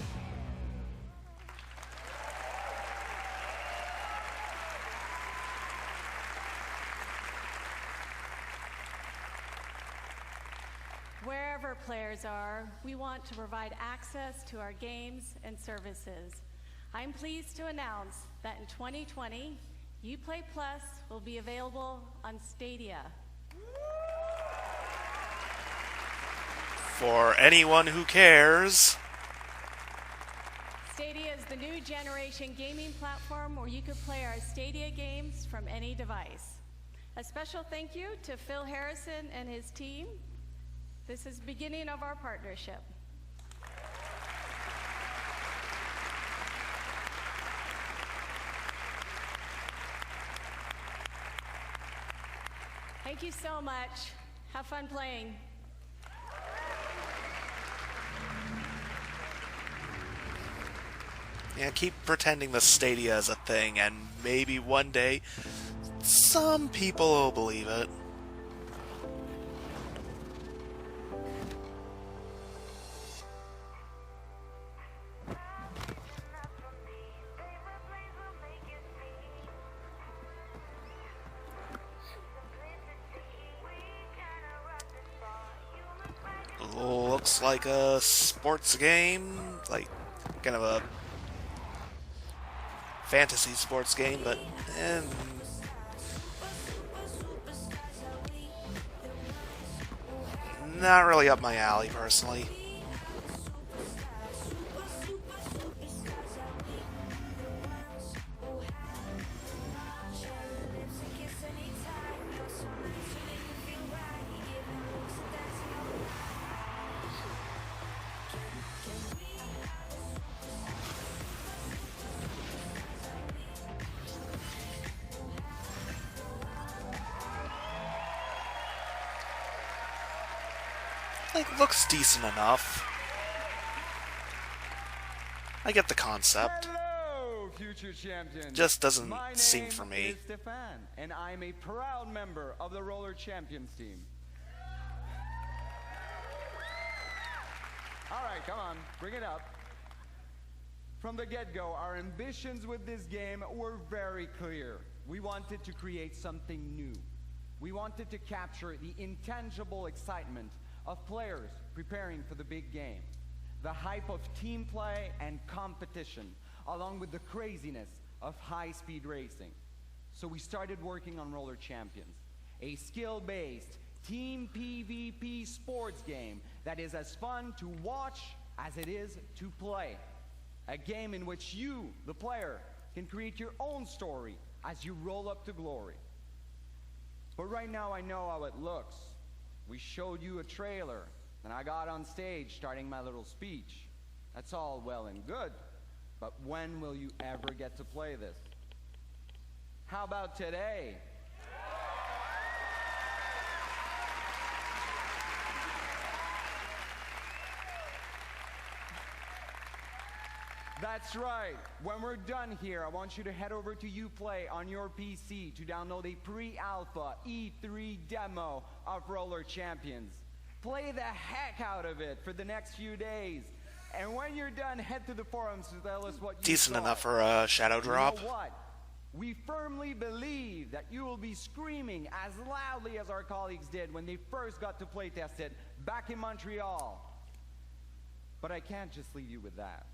S11: Wherever players are, we want to provide access to our games and services. I'm pleased to announce that in 2020, Uplay Plus will be available on Stadia.
S1: For anyone who cares.
S11: Stadia is the new generation gaming platform where you could play our Stadia games from any device. A special thank you to Phil Harrison and his team. This is the beginning of our partnership. Thank you so much. Have fun playing.
S1: Yeah, keep pretending the Stadia is a thing, and maybe one day some people will believe it. Looks like a sports game, like kind of a fantasy sports game, but not really up my alley personally. Like, looks decent enough. I get the concept.
S6: Hello, future champions.
S1: Just doesn't
S6: My
S1: seem
S6: name
S1: for me.
S6: is Stefan, and I'm a proud member of the Roller Champions team. All right, come on, bring it up. From the get-go, our ambitions with this game were very clear. We wanted to create something new. We wanted to capture the intangible excitement of players preparing for the big game, the hype of team play and competition, along with the craziness of high-speed racing. So we started working on Roller Champions, a skill-based team PvP sports game that is as fun to watch as it is to play. A game in which you, the player, can create your own story as you roll up to glory. But right now I know how it looks. We showed you a trailer, and I got on stage starting my little speech. That's all well and good, but when will you ever get to play this? How about today? That's right. When we're done here, I want you to head over to Uplay on your PC to download a pre-alpha E3 demo of Roller Champions. Play the heck out of it for the next few days. And when you're done, head to the forums to tell us what you
S1: Decent
S6: thought.
S1: enough for a shadow drop.
S6: You know what? We firmly believe that you will be screaming as loudly as our colleagues did when they first got to playtest it back in Montreal. But I can't just leave you with that.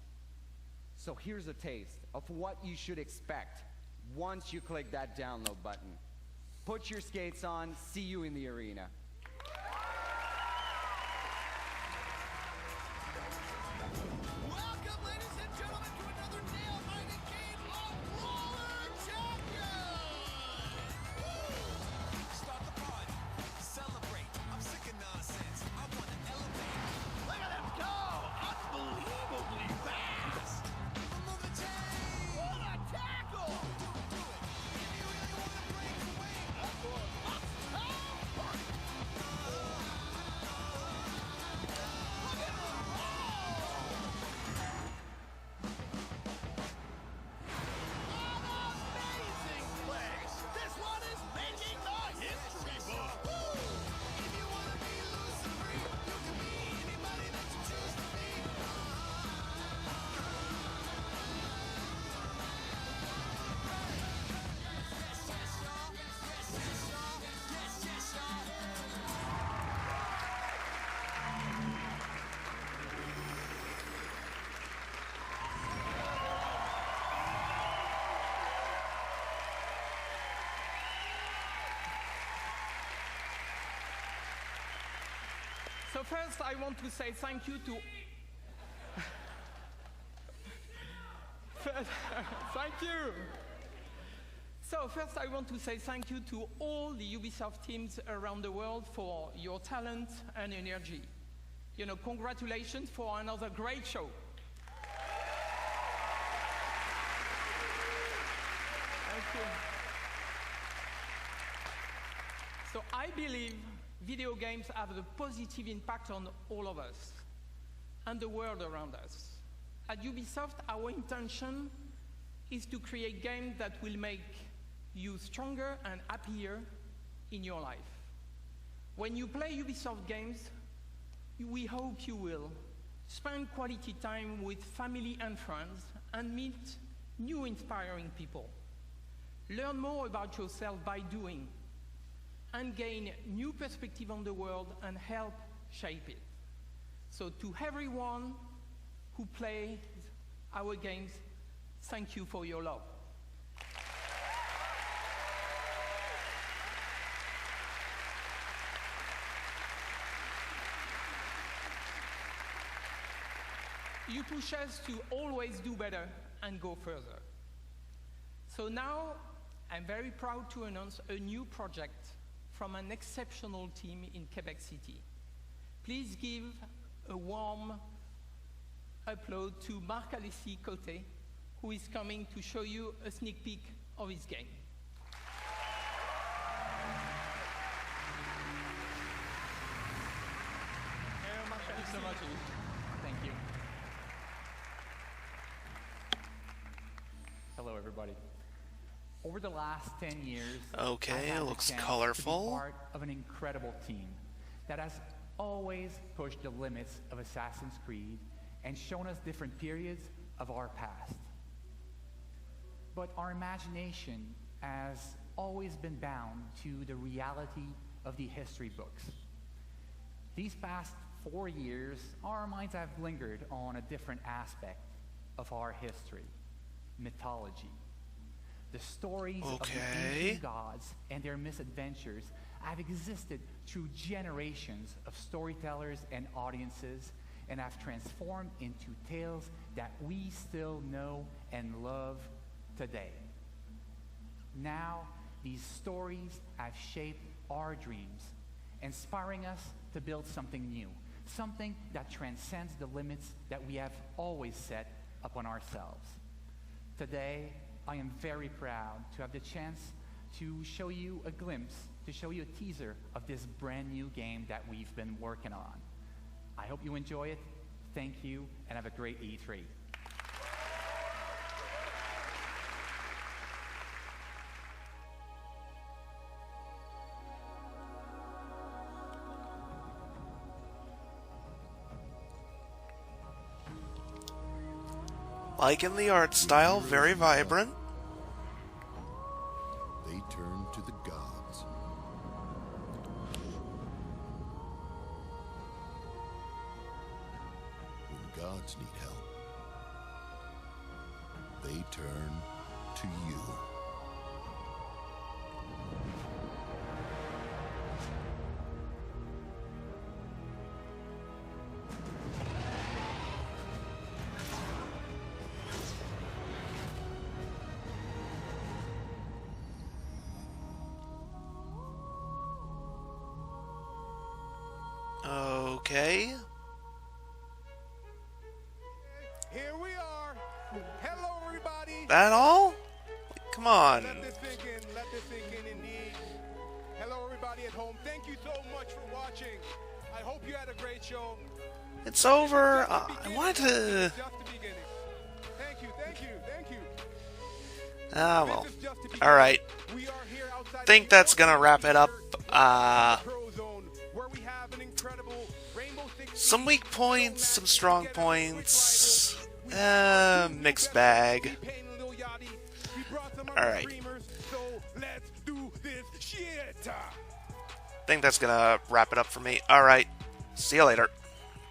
S6: So here's a taste of what you should expect once you click that download button. Put your skates on, see you in the arena.
S7: Welcome, ladies and gentlemen, to another nail-biting game of Roller Champions! Start the party, celebrate. I'm sick of nonsense. I want to elevate. Look at him go! Unbelievably fast! Move the chain! What a tackle! Do it. If you really want to break away, up for Look at him Amazing place! This one is making the history book! If you want to be loose and free, you can be anybody that you choose to be.
S12: So first, I want to say thank you to... Thank you. So first, I want to say thank you to all the Ubisoft teams around the world for your talent and energy. You know, congratulations for another great show. Thank you. So I believe video games have a positive impact on all of us and the world around us. At Ubisoft, our intention is to create games that will make you stronger and happier in your life. When you play Ubisoft games, we hope you will spend quality time with family and friends and meet new inspiring people. Learn more about yourself by doing, and gain new perspective on the world and help shape it. So to everyone who plays our games, thank you for your love. You push us to always do better and go further. So now, I'm very proud to announce a new project from an exceptional team in Quebec City. Please give a warm applause to Marc-Alexis Côté, who is coming to show you a sneak peek of his game. Thank you so much. Thank you.
S13: Hello, everybody. Over the last 10 years,
S1: Okay,
S13: I've had
S1: it
S13: the
S1: looks
S13: chance
S1: colorful.
S13: to be part of an incredible team that has always pushed the limits of Assassin's Creed and shown us different periods of our past. But our imagination has always been bound to the reality of the history books. These past 4 years, our minds have lingered on a different aspect of our history, mythology. The stories of the ancient gods and their misadventures have existed through generations of storytellers and audiences and have transformed into tales that we still know and love today. Now, these stories have shaped our dreams, inspiring us to build something new, something that transcends the limits that we have always set upon ourselves. Today, I am very proud to have the chance to show you a glimpse, to show you a teaser of this brand new game that we've been working on. I hope you enjoy it. Thank you, and have a great E3.
S1: Liking the art style, very vibrant.
S14: They turn to the gods. When gods need help, they turn to you.
S1: Okay.
S15: Here we are. Hello, everybody.
S1: That all? Come on.
S15: Let this sink in. Let this sink in, indeed. Hello, everybody at home. Thank you so much for watching. I hope you had a great show.
S1: It's over. I wanted to...
S15: Just the beginning. Thank you, thank you, thank you.
S1: Ah, well. Alright. Think that's gonna wrap it up. Some weak points, some strong points. Mixed bag. Alright. Think that's gonna wrap it up for me. Alright. See you later.